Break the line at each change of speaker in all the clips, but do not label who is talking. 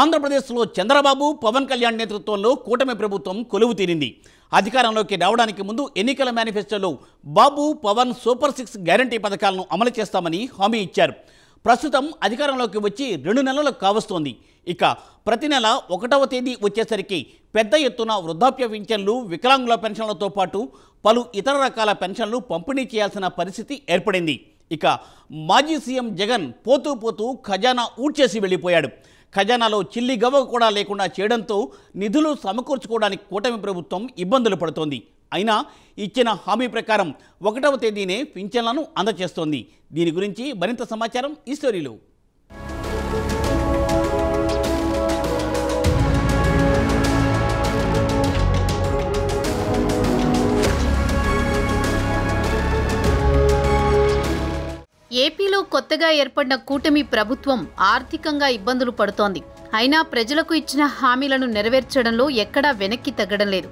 ఆంధ్రప్రదేశ్లో చంద్రబాబు పవన్ కళ్యాణ్ నేతృత్వంలో కూటమి ప్రభుత్వం కొలువు తీరింది. అధికారంలోకి రావడానికి ముందు ఎన్నికల మేనిఫెస్టోలో బాబు పవన్ సూపర్ 6 గ్యారంటీ పథకాలను అమలు చేస్తామని హామీ ఇచ్చారు. ప్రస్తుతం అధికారంలోకి వచ్చి 2 నెలలు కావస్తోంది. ఇక ప్రతి నెల 1వ తేదీ వచ్చేసరికి పెద్ద ఎత్తున వృద్ధాప్య పింఛన్లు, వికలాంగుల పెన్షన్లతో పాటు పలు ఇతర రకాల పెన్షన్లు పంపిణీ చేయాల్సిన పరిస్థితి ఏర్పడింది. ఇక మాజీ సీఎం జగన్ పోతూ ఖజానా ఊడ్చేసి వెళ్ళిపోయాడు. ఖజానాలో చిల్లి గవ్వ కూడా లేకుండా చేయడంతో నిధులు సమకూర్చుకోవడానికి కూటమి ప్రభుత్వం ఇబ్బందులు పడుతోంది. అయినా ఇచ్చిన హామీ ప్రకారం 1వ తేదీనే పింఛన్లను అందజేస్తోంది. దీని గురించి మరింత సమాచారం ఈ స్టోరీలో.
ఏపీలో కొత్తగా ఏర్పడిన కూటమి ప్రభుత్వం ఆర్థికంగా ఇబ్బందులు పడుతోంది. అయినా ప్రజలకు ఇచ్చిన హామీలను నెరవేర్చడంలో ఎక్కడా వెనక్కి తగ్గడం లేదు.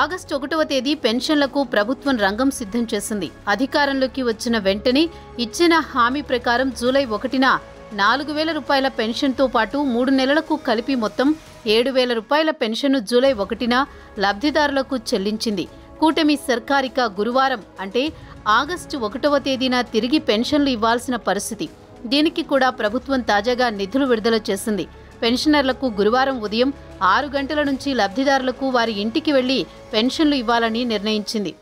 ఆగస్టు 1వ తేదీ పెన్షన్లకు ప్రభుత్వం రంగం సిద్ధం చేసింది. అధికారంలోకి వచ్చిన వెంటనే ఇచ్చిన హామీ ప్రకారం జూలై 1న 4,000 రూపాయల పెన్షన్తో పాటు 3 నెలలకు కలిపి మొత్తం 7,000 రూపాయల పెన్షన్ను జూలై 1న లబ్ధిదారులకు చెల్లించింది. కూటమి సర్కారిక గురువారం అంటే ఆగస్టు 1వ తేదీన తిరిగి పెన్షన్లు ఇవ్వాల్సిన పరిస్థితి. దీనికి కూడా ప్రభుత్వం తాజాగా నిధులు విడుదల చేసింది. పెన్షనర్లకు గురువారం ఉదయం 6 గంటల నుంచి లబ్ధిదారులకు వారి ఇంటికి వెళ్లి పెన్షన్లు ఇవ్వాలని నిర్ణయించింది.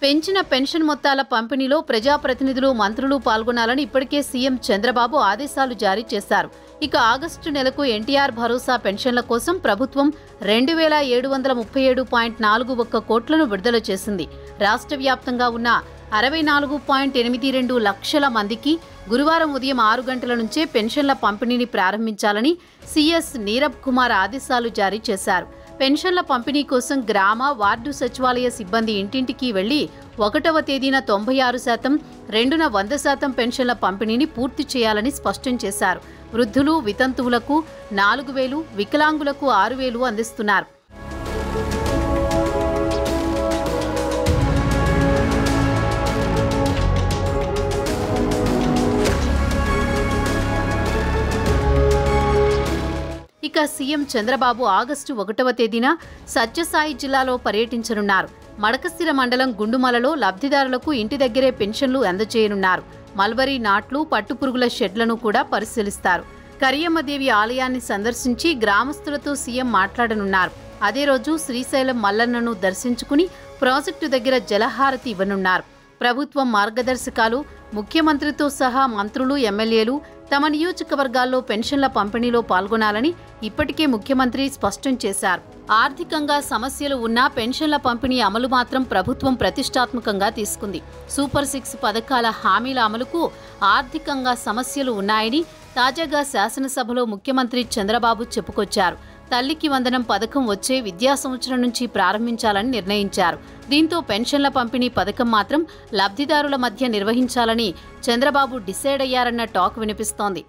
పెంచిన పెన్షన్ మొత్తాల పంపిణీలో ప్రజాప్రతినిధులు, మంత్రులు పాల్గొనాలని ఇప్పటికే సీఎం చంద్రబాబు ఆదేశాలు జారీ చేశారు. ఇక ఆగస్టు నెలకు ఎన్టీఆర్ భరోసా పెన్షన్ల కోసం ప్రభుత్వం 2,737.41 కోట్లను విడుదల చేసింది. రాష్ట్ర వ్యాప్తంగా ఉన్న 64.82 లక్షల మందికి గురువారం ఉదయం 6 గంటల నుంచే పెన్షన్ల పంపిణీని ప్రారంభించాలని సీఎస్ నీరబ్ కుమార్ ఆదేశాలు జారీ చేశారు. పెన్షన్ల పంపిణీ కోసం గ్రామ, వార్డు సచివాలయ సిబ్బంది ఇంటింటికి వెళ్లి 1వ తేదీన 96%, 2న 100% పెన్షన్ల పంపిణీని పూర్తి చేయాలని స్పష్టం చేశారు. వృద్ధులు, వితంతువులకు 4,000, వికలాంగులకు 6,000 అందిస్తున్నారు. ఇక సీఎం చంద్రబాబు ఆగస్టు 1వ తేదీన సత్యసాయి జిల్లాలో పర్యటించనున్నారు. మడకశిర మండలం గుండుమలలో లబ్ధిదారులకు ఇంటి దగ్గరే పెన్షన్లు అందజేయనున్నారు. మల్బరీ నాట్లు, పట్టుపురుగుల షెడ్లను కూడా పరిశీలిస్తారు. కరియమ్మదేవి ఆలయాన్ని సందర్శించి గ్రామస్తులతో సీఎం మాట్లాడనున్నారు. అదే రోజు శ్రీశైలం మల్లన్నను దర్శించుకుని ప్రాజెక్టు దగ్గర జలహారతి ఇవ్వనున్నారు. ప్రభుత్వం మార్గదర్శకాలు, ముఖ్యమంత్రితో సహా మంత్రులు, ఎమ్మెల్యేలు తమ నియోజకవర్గాల్లో పెన్షన్ల పంపిణీలో పాల్గొనాలని ఇప్పటికే ముఖ్యమంత్రి స్పష్టం చేశారు. ఆర్థికంగా సమస్యలు ఉన్నా పెన్షన్ల పంపిణీ అమలు మాత్రం ప్రభుత్వం ప్రతిష్టాత్మకంగా తీసుకుంది. సూపర్ 6 పథకాల హామీల అమలుకు ఆర్థికంగా సమస్యలు ఉన్నాయని తాజాగా శాసనసభలో ముఖ్యమంత్రి చంద్రబాబు చెప్పుకొచ్చారు. తల్లికి వందనం పథకం వచ్చే విద్యా సంవత్సరం నుంచి ప్రారంభించాలని నిర్ణయించారు. దీంతో పెన్షన్ల పంపిణీ పథకం మాత్రం లబ్ధిదారుల మధ్య నిర్వహించాలని చంద్రబాబు డిసైడ్ అయ్యారన్న టాక్ వినిపిస్తోంది.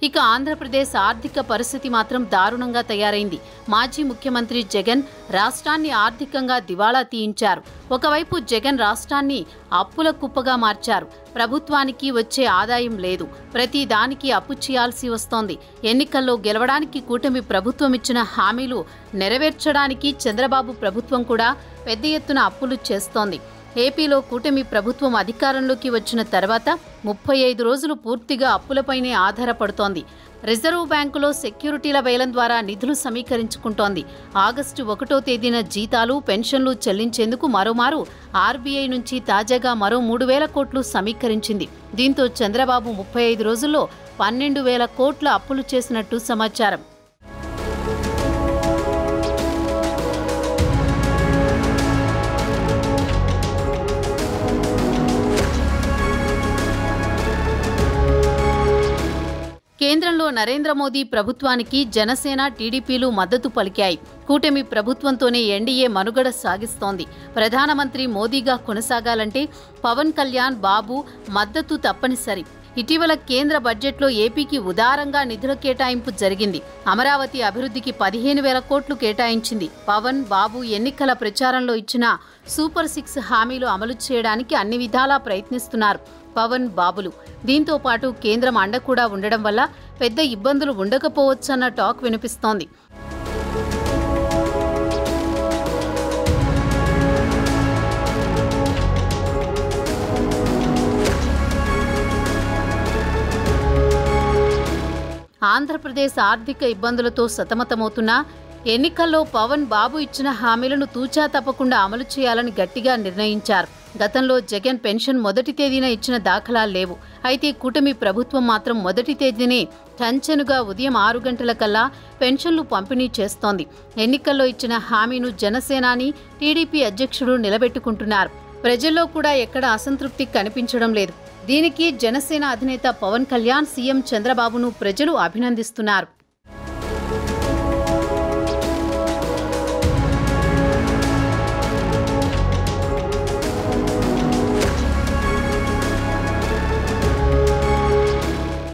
ఇక ఆంధ్రప్రదేశ్ ఆర్థిక పరిస్థితి మాత్రం దారుణంగా తయారైంది. మాజీ ముఖ్యమంత్రి జగన్ రాష్ట్రాన్ని ఆర్థికంగా దివాళా తీయించారు. ఒకవైపు జగన్ రాష్ట్రాన్ని అప్పుల కుప్పగా మార్చారు. ప్రభుత్వానికి వచ్చే ఆదాయం లేదు. ప్రతి దానికి అప్పు చేయాల్సి వస్తోంది. ఎన్నికల్లో గెలవడానికి కూటమి ప్రభుత్వం ఇచ్చిన హామీలు నెరవేర్చడానికి చంద్రబాబు ప్రభుత్వం కూడా పెద్ద ఎత్తున అప్పులు చేస్తోంది. ఏపీలో కూటమి ప్రభుత్వం అధికారంలోకి వచ్చిన తర్వాత 35 రోజులు పూర్తిగా అప్పులపైనే ఆధారపడుతోంది. రిజర్వ్ బ్యాంకులో సెక్యూరిటీల వేలం ద్వారా నిధులు సమీకరించుకుంటోంది. ఆగస్టు 1వ తేదీన జీతాలు, పెన్షన్లు చెల్లించేందుకు మరోమారు ఆర్బీఐ నుంచి తాజాగా మరో 3,000 కోట్లు సమీకరించింది. దీంతో చంద్రబాబు 35 రోజుల్లో 12,000 కోట్ల అప్పులు చేసినట్టు సమాచారం. కేంద్రంలో నరేంద్ర మోదీ ప్రభుత్వానికి జనసేన, టీడీపీలు మద్దతు పలికాయి. కూటమి ప్రభుత్వంతోనే ఎన్డీఏ మనుగడ సాగిస్తోంది. ప్రధానమంత్రి మోదీగా కొనసాగాలంటే పవన్ కళ్యాణ్, బాబు మద్దతు తప్పనిసరి. ఇటీవల కేంద్ర బడ్జెట్లో ఏపీకి ఉదారంగా నిధుల కేటాయింపు జరిగింది. అమరావతి అభివృద్ధికి 15,000 కోట్లు కేటాయించింది. పవన్, బాబు ఎన్నికల ప్రచారంలో ఇచ్చిన సూపర్ 6 హామీలు అమలు చేయడానికి అన్ని విధాలా ప్రయత్నిస్తున్నారు పవన్, బాబులు. దీంతో పాటు కేంద్రం అండ కూడా ఉండడం వల్ల పెద్ద ఇబ్బందులు ఉండకపోవచ్చన్న టాక్ వినిపిస్తోంది. ఆంధ్రప్రదేశ్ ఆర్థిక ఇబ్బందులతో సతమతమవుతున్నా ఎన్నికల్లో పవన్, బాబు ఇచ్చిన హామీలను తూచా తప్పకుండా అమలు చేయాలని గట్టిగా నిర్ణయించారు. గతంలో జగన్ పెన్షన్ మొదటి తేదీన ఇచ్చిన దాఖలాలు లేవు. అయితే కూటమి ప్రభుత్వం మాత్రం మొదటి తేదీనే టంచెనుగా ఉదయం 6 గంటలకల్లా పెన్షన్లు పంపిణీ చేస్తోంది. ఎన్నికల్లో ఇచ్చిన హామీను జనసేనాని, టీడీపీ అధ్యక్షుడు నిలబెట్టుకుంటున్నారు. ప్రజల్లో కూడా ఎక్కడ అసంతృప్తి కనిపించడం లేదు. దీనికి జనసేన అధినేత పవన్ కళ్యాణ్, సీఎం చంద్రబాబును ప్రజలు అభినందిస్తున్నారు.